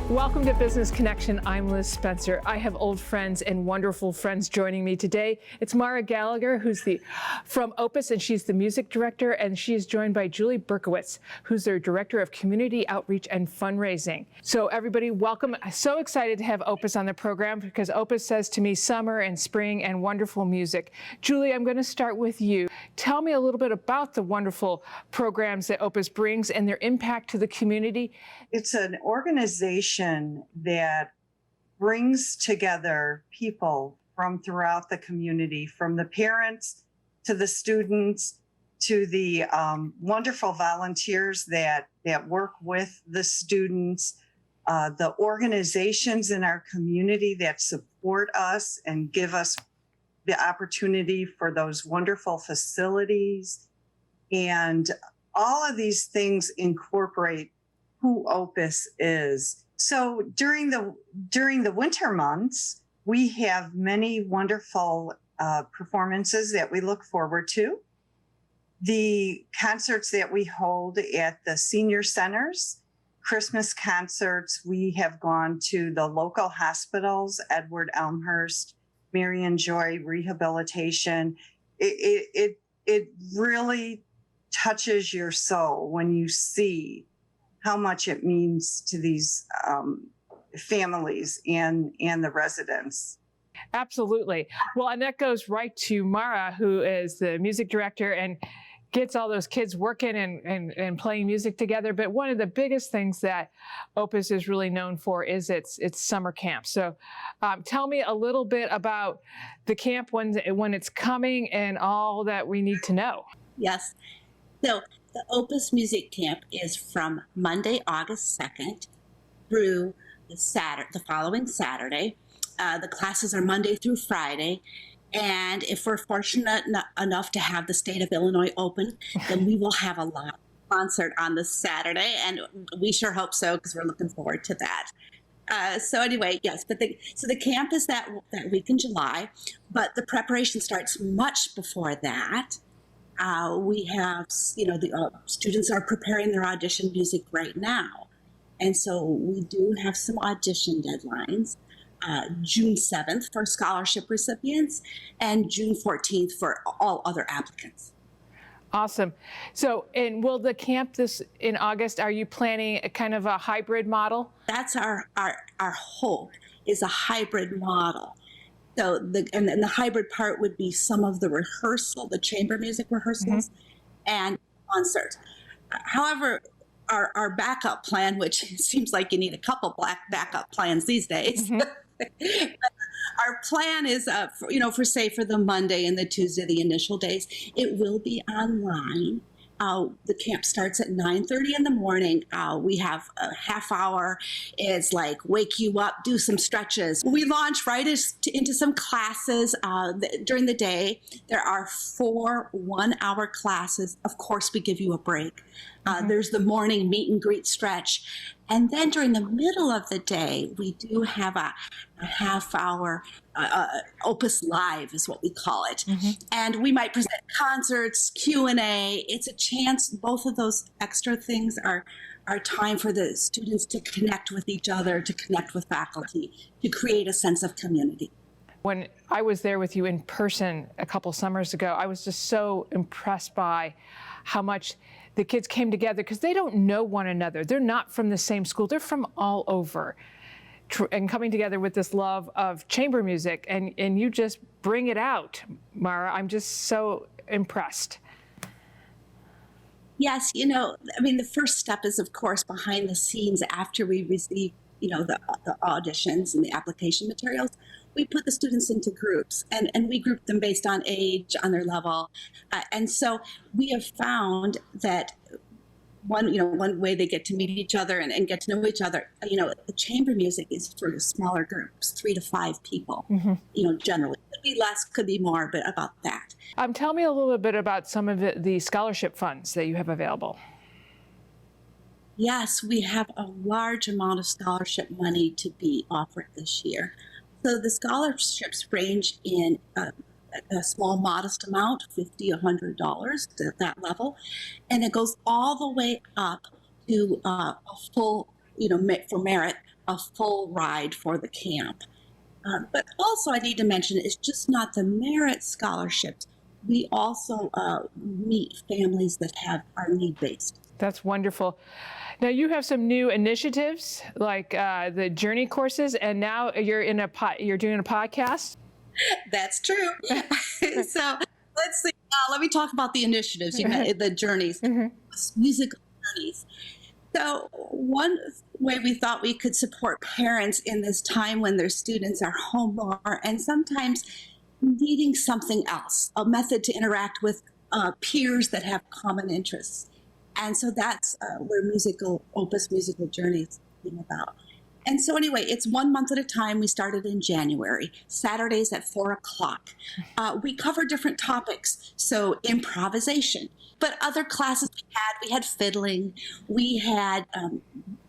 Welcome to Business Connection. I'm Liz Spencer. I have old friends and wonderful friends joining me today. It's Mara Gallagher, who's from Opus, and she's the music director, and she is joined by Julie Berkowicz, who's their director of community outreach and fundraising. So everybody, welcome. I'm so excited to have Opus on the program because Opus says to me summer and spring and wonderful music. Julie, I'm going to start with you. Tell me a little bit about the wonderful programs that Opus brings and their impact to the community. It's an organization that brings together people from throughout the community, from the parents to the students to the wonderful volunteers that work with the students, the organizations in our community that support us and give us the opportunity for those wonderful facilities. And all of these things incorporate who Opus is. So during the winter months, we have many wonderful performances that we look forward to. The concerts that we hold at the senior centers, Christmas concerts, we have gone to the local hospitals, Edward Elmhurst, Marion Joy Rehabilitation. It really touches your soul when you see how much it means to these families and the residents. Absolutely. Well, and that goes right to Mara, who is the music director and gets all those kids working and playing music together. But one of the biggest things that Opus is really known for is its summer camp. So tell me a little bit about the camp when it's coming and all that we need to know. Yes. So the Opus Music Camp is from Monday, August 2nd through the following Saturday. The classes are Monday through Friday. And if we're fortunate enough to have the state of Illinois open, then we will have a live concert on this Saturday. And we sure hope so, because we're looking forward to that. So anyway, yes, so the camp is that week in July, but the preparation starts much before that. We have, the students are preparing their audition music right now. And so we do have some audition deadlines. June 7th for scholarship recipients and June 14th for all other applicants. Awesome. So, and will the camp in August, are you planning a kind of a hybrid model? That's our hope, is a hybrid model. So the hybrid part would be some of the chamber music rehearsals and concerts. However, our backup plan, which seems like you need a couple backup plans these days. Our plan is, for the Monday and the Tuesday, the initial days, it will be online. The camp starts at 9:30 in the morning. We have a half hour. It's like wake you up, do some stretches. We launch right into some classes during the day. There are 4 one-hour classes. Of course, we give you a break. There's the morning meet and greet stretch. And then during the middle of the day, we do have a half hour Opus Live is what we call it. And we might present concerts, Q&A. It's a chance. Both of those extra things are time for the students to connect with each other, to connect with faculty, to create a sense of community. When I was there with you in person a couple summers ago, I was just so impressed by how much the kids came together because they don't know one another. They're not from the same school. They're from all over. And coming together with this love of chamber music, and you just bring it out, Mara. I'm just so impressed. Yes, the first step is, of course, behind the scenes after we receive, the auditions and the application materials. We put the students into groups, and we group them based on age, on their level. And so we have found that one way they get to meet each other and get to know each other, the chamber music is for smaller groups, 3 to 5 people, generally. Could be less, could be more, but about that. Tell me a little bit about some of the scholarship funds that you have available. Yes, we have a large amount of scholarship money to be offered this year. So the scholarships range in a small, modest amount, $50, $100 at that level. And it goes all the way up to a full, for merit, a full ride for the camp. But also I need to mention, it's just not the merit scholarships. We also meet families that are need-based. That's wonderful. Now you have some new initiatives like the Journey courses, and now you're doing a podcast. That's true. So let's see. Let me talk about the initiatives. You met the journeys, musical journeys. So one way we thought we could support parents in this time when their students are home more and sometimes needing something else, a method to interact with peers that have common interests. And so that's where Opus Musical Journeys came about. And so anyway, it's 1 month at a time. We started in January, Saturdays at 4:00. We cover different topics. So improvisation, but other classes we had fiddling, we had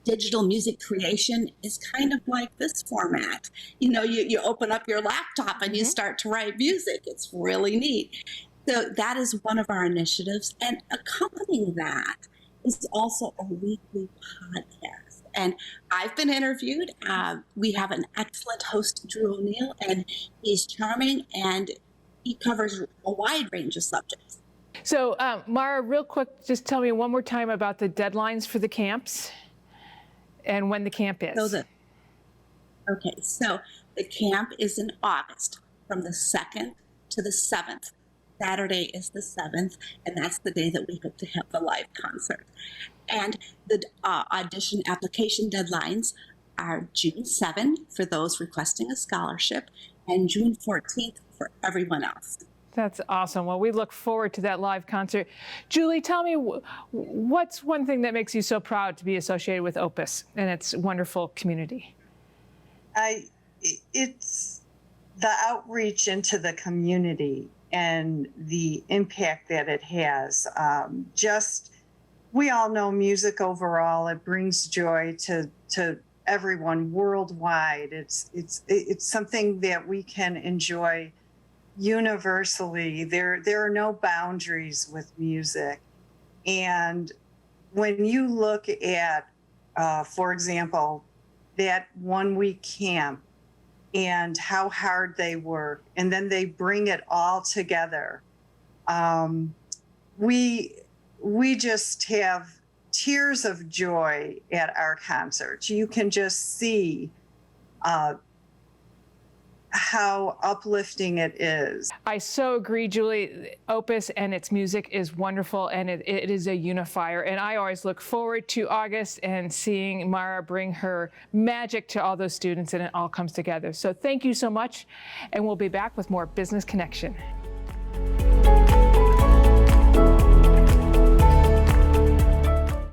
digital music creation is kind of like this format. You open up your laptop and you start to write music. It's really neat. So that is one of our initiatives. And accompanying that is also a weekly podcast. And I've been interviewed. We have an excellent host, Drew O'Neill, and he's charming and he covers a wide range of subjects. So, Mara, real quick, just tell me one more time about the deadlines for the camps and when the camp is. So the camp is in August from the 2nd to the 7th. Saturday is the 7th, and that's the day that we hope to have the live concert. And the audition application deadlines are June 7 for those requesting a scholarship and June 14th for everyone else. That's awesome. Well, we look forward to that live concert. Julie, tell me, what's one thing that makes you so proud to be associated with Opus and its wonderful community? It's the outreach into the community and the impact that it has. We all know music overall, it brings joy to everyone worldwide. It's something that we can enjoy universally. There are no boundaries with music. And when you look at, for example, that 1 week camp and how hard they work, and then they bring it all together, we just have tears of joy at our concerts. You can just see how uplifting it is. I so agree, Julie. Opus and its music is wonderful, and it is a unifier. And I always look forward to August and seeing Mara bring her magic to all those students, and it all comes together. So thank you so much, and we'll be back with more Business Connection.